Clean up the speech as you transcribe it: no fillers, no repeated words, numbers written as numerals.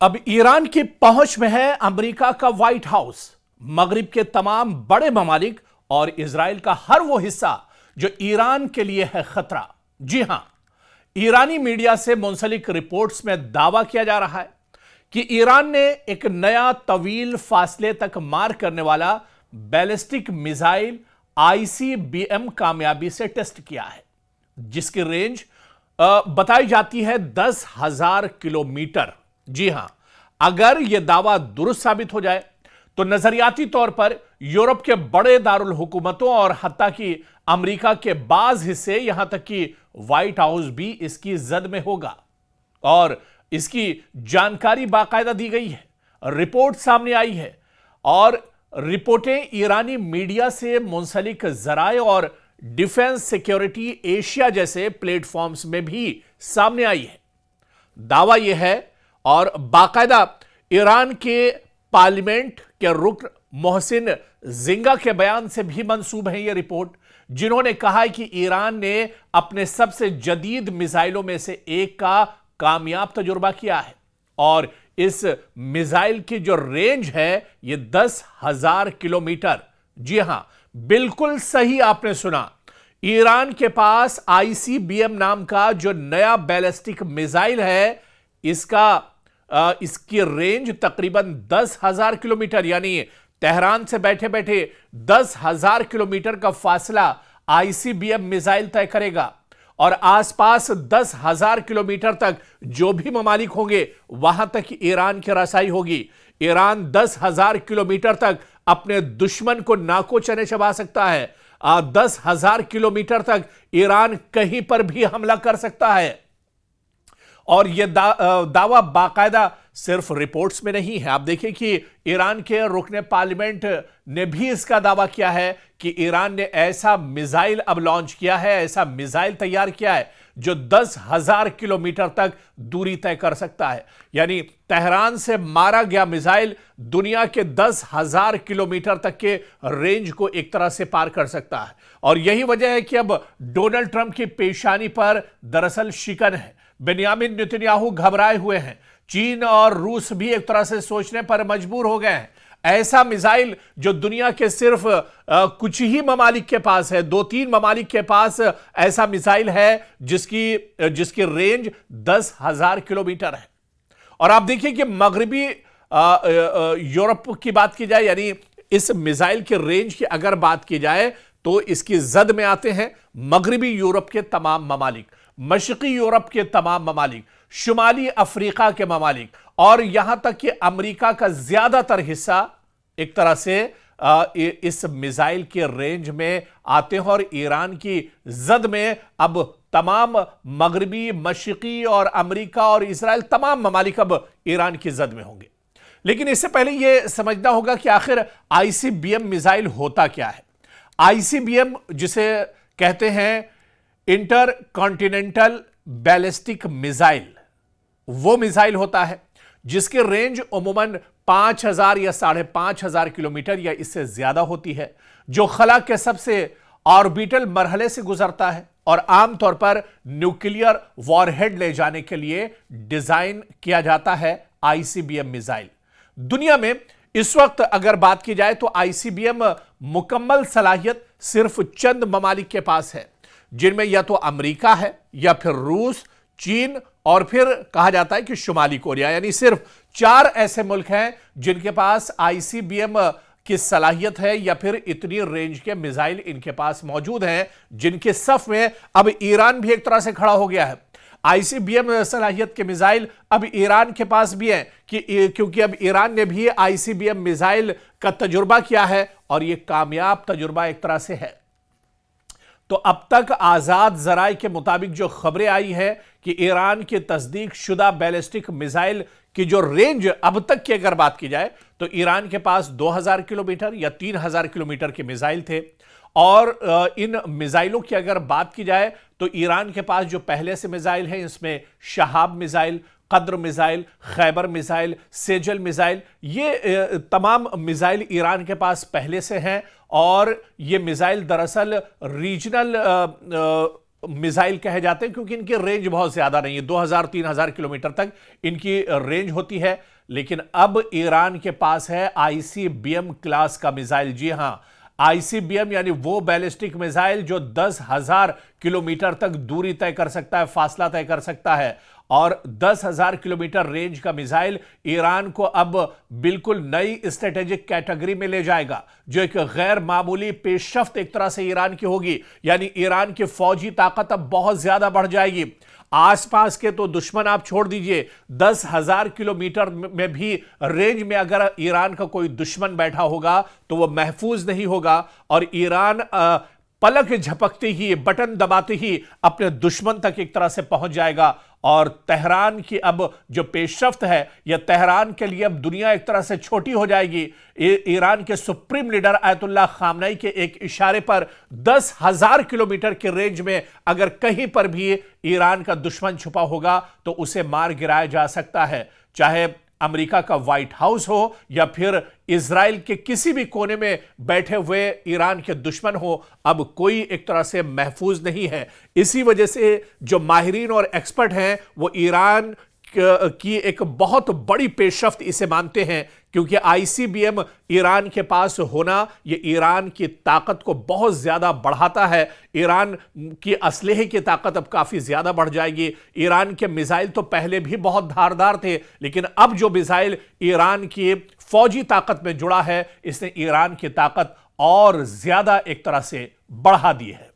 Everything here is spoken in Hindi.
अब ईरान की पहुंच में है अमेरिका का व्हाइट हाउस, मगरिब के तमाम बड़े ममालिक और इजराइल का हर वो हिस्सा जो ईरान के लिए है खतरा। जी हां, ईरानी मीडिया से मुंसलिक रिपोर्ट्स में दावा किया जा रहा है कि ईरान ने एक नया तवील फासले तक मार करने वाला बैलिस्टिक मिसाइल आईसीबीएम कामयाबी से टेस्ट किया है, जिसकी रेंज बताई जाती है 10,000 किलोमीटर। जी हां, अगर यह दावा दुरुस्त साबित हो जाए तो नजरियाती तौर पर यूरोप के बड़े दारुल हुकूमतों और हत्ता कि अमेरिका के बाज हिस्से, यहां तक कि व्हाइट हाउस भी इसकी जद में होगा। और इसकी जानकारी बाकायदा दी गई है, रिपोर्ट सामने आई है और रिपोर्टें ईरानी मीडिया से मुंसलिक जराए और डिफेंस सिक्योरिटी एशिया जैसे प्लेटफॉर्म्स में भी सामने आई है। दावा यह है और बाकायदा ईरान के पार्लियामेंट के रुकन मोहसिन जिंगा के बयान से भी मंसूब है यह रिपोर्ट, जिन्होंने कहा है कि ईरान ने अपने सबसे जदीद मिसाइलों में से एक का कामयाब तजुर्बा किया है और इस मिसाइल की जो रेंज है यह 10,000 किलोमीटर। जी हां, बिल्कुल सही आपने सुना, ईरान के पास आईसीबीएम नाम का जो नया बैलिस्टिक मिसाइल है, इसकी रेंज तकरीबन 10,000 किलोमीटर, यानी तेहरान से बैठे बैठे 10,000 किलोमीटर का फासला आईसीबीएम मिसाइल तय करेगा और आसपास 10,000 किलोमीटर तक जो भी ममालिक होंगे वहां तक ईरान की रसाई होगी। ईरान 10,000 किलोमीटर तक अपने दुश्मन को नाको चने चबा सकता है। 10,000 किलोमीटर तक ईरान कहीं पर भी हमला कर सकता है। और यह दावा बाकायदा सिर्फ रिपोर्ट्स में नहीं है। आप देखिए कि ईरान के रुकने पार्लियामेंट ने भी इसका दावा किया है कि ईरान ने ऐसा मिसाइल अब लॉन्च किया है, ऐसा मिसाइल तैयार किया है जो 10,000 किलोमीटर तक दूरी तय कर सकता है। यानी तेहरान से मारा गया मिसाइल दुनिया के 10,000 किलोमीटर तक के रेंज को एक तरह से पार कर सकता है। और यही वजह है कि अब डोनाल्ड ट्रंप की पेशानी पर दरअसल शिकन है। बेंयामिन नेतन्याहू घबराए हुए हैं। चीन और रूस भी एक तरह से सोचने पर मजबूर हो गए हैं। ऐसा मिसाइल जो दुनिया के सिर्फ कुछ ही ममालिक के पास है, 2-3 ममालिक के पास ऐसा मिसाइल है जिसकी रेंज 10,000 किलोमीटर है। और आप देखिए कि मगरिबी यूरोप की बात की जाए, यानी इस मिसाइल के रेंज की अगर बात की जाए तो इसकी जद में आते हैं मगरिबी यूरोप के तमाम ममालिक, मशरकी यूरोप के तमाम ममालिक, शुमाली अफ्रीका के ममालिक और यहां तक कि अमेरिका का ज्यादातर हिस्सा एक तरह से इस मिसाइल के रेंज में आते हैं। और ईरान की जद में अब तमाम मगरिबी, मशरकी और अमेरिका और इजराइल, तमाम ममालिक अब ईरान की जद में होंगे। लेकिन इससे पहले यह समझना होगा कि आखिर आईसीबीएम मिसाइल होता क्या है। आईसीबीएम जिसे कहते हैं इंटर कॉन्टिनेंटल बैलिस्टिक मिसाइल, वो मिसाइल होता है जिसकी रेंज अमूमन 5,000 या 5,500 किलोमीटर या इससे ज्यादा होती है, जो खला के सबसे ऑर्बिटल मरहले से गुजरता है और आमतौर पर न्यूक्लियर वॉरहेड ले जाने के लिए डिजाइन किया जाता है आईसीबीएम मिसाइल। दुनिया में इस वक्त अगर बात की जाए तो आईसीबीएम मुकम्मल सलाहियत सिर्फ चंद ममालिक के पास है, जिनमें या तो अमेरिका है या फिर रूस, चीन और फिर कहा जाता है कि शुमाली कोरिया। यानी सिर्फ 4 ऐसे मुल्क हैं जिनके पास आईसीबीएम की सलाहियत है या फिर इतनी रेंज के मिसाइल इनके पास मौजूद हैं, जिनके सफ में अब ईरान भी एक तरह से खड़ा हो गया है। आईसीबीएम सलाहियत के मिसाइल अब ईरान के पास भी हैं क्योंकि अब ईरान ने भी आईसीबीएम मिसाइल का तजुर्बा किया है और यह कामयाब तजुर्बा एक तरह से है। तो अब तक आजाद जराए के मुताबिक जो खबरें आई है कि ईरान के तस्दीक शुदा बैलिस्टिक मिसाइल की जो रेंज अब तक की अगर बात की जाए तो ईरान के पास 2,000 किलोमीटर या 3,000 किलोमीटर के मिसाइल थे। और इन मिसाइलों की अगर बात की जाए तो ईरान के पास जो पहले से मिसाइल है, इसमें शहाब मिसाइल, कद्र missile, Khyber missile, Sejal missile, ये तमाम मिसाइल ईरान के पास पहले से हैं। और ये मिसाइल दरअसल रीजनल मिसाइल कहे जाते हैं क्योंकि इनकी रेंज बहुत ज्यादा नहीं है, 2000-3000 किलोमीटर तक इनकी रेंज होती है। लेकिन अब ईरान के पास है आईसीबीएम क्लास का मिसाइल। जी हां, आईसीबीएम यानी वो बैलिस्टिक मिसाइल जो 10,000 किलोमीटर तक दूरी तय कर सकता है, फासला तय कर सकता है। और 10,000 किलोमीटर रेंज का मिसाइल ईरान को अब बिल्कुल नई स्ट्रेटेजिक कैटेगरी में ले जाएगा, जो एक गैर मामूली पेशरफ्त एक तरह से ईरान की होगी। यानी ईरान की फौजी ताकत अब बहुत ज्यादा बढ़ जाएगी। आसपास के तो दुश्मन आप छोड़ दीजिए, 10,000 किलोमीटर में भी रेंज में अगर ईरान का कोई दुश्मन बैठा होगा तो वह महफूज नहीं होगा। और ईरान पलक झपकते ही, बटन दबाते ही अपने दुश्मन तक एक तरह से पहुंच जाएगा। और तेहरान की अब जो पेशरफ्त है, यह तेहरान के लिए अब दुनिया एक तरह से छोटी हो जाएगी। ईरान के सुप्रीम लीडर आयतुल्लाह खामनेई के एक इशारे पर 10,000 किलोमीटर के रेंज में अगर कहीं पर भी ईरान का दुश्मन छुपा होगा तो उसे मार गिराया जा सकता है। चाहे अमेरिका का व्हाइट हाउस हो या फिर इजराइल के किसी भी कोने में बैठे हुए ईरान के दुश्मन हो, अब कोई एक तरह से महफूज नहीं है। इसी वजह से जो माहिरीन और एक्सपर्ट हैं वो ईरान की एक बहुत बड़ी पेशरफ्त इसे मानते हैं, क्योंकि आईसीबीएम ईरान के पास होना ये ईरान की ताकत को बहुत ज्यादा बढ़ाता है। ईरान की असलहे की ताकत अब काफी ज्यादा बढ़ जाएगी। ईरान के मिसाइल तो पहले भी बहुत धारदार थे, लेकिन अब जो मिसाइल ईरान की फौजी ताकत में जुड़ा है, इसने ईरान की ताकत और ज्यादा एक तरह से बढ़ा दी है।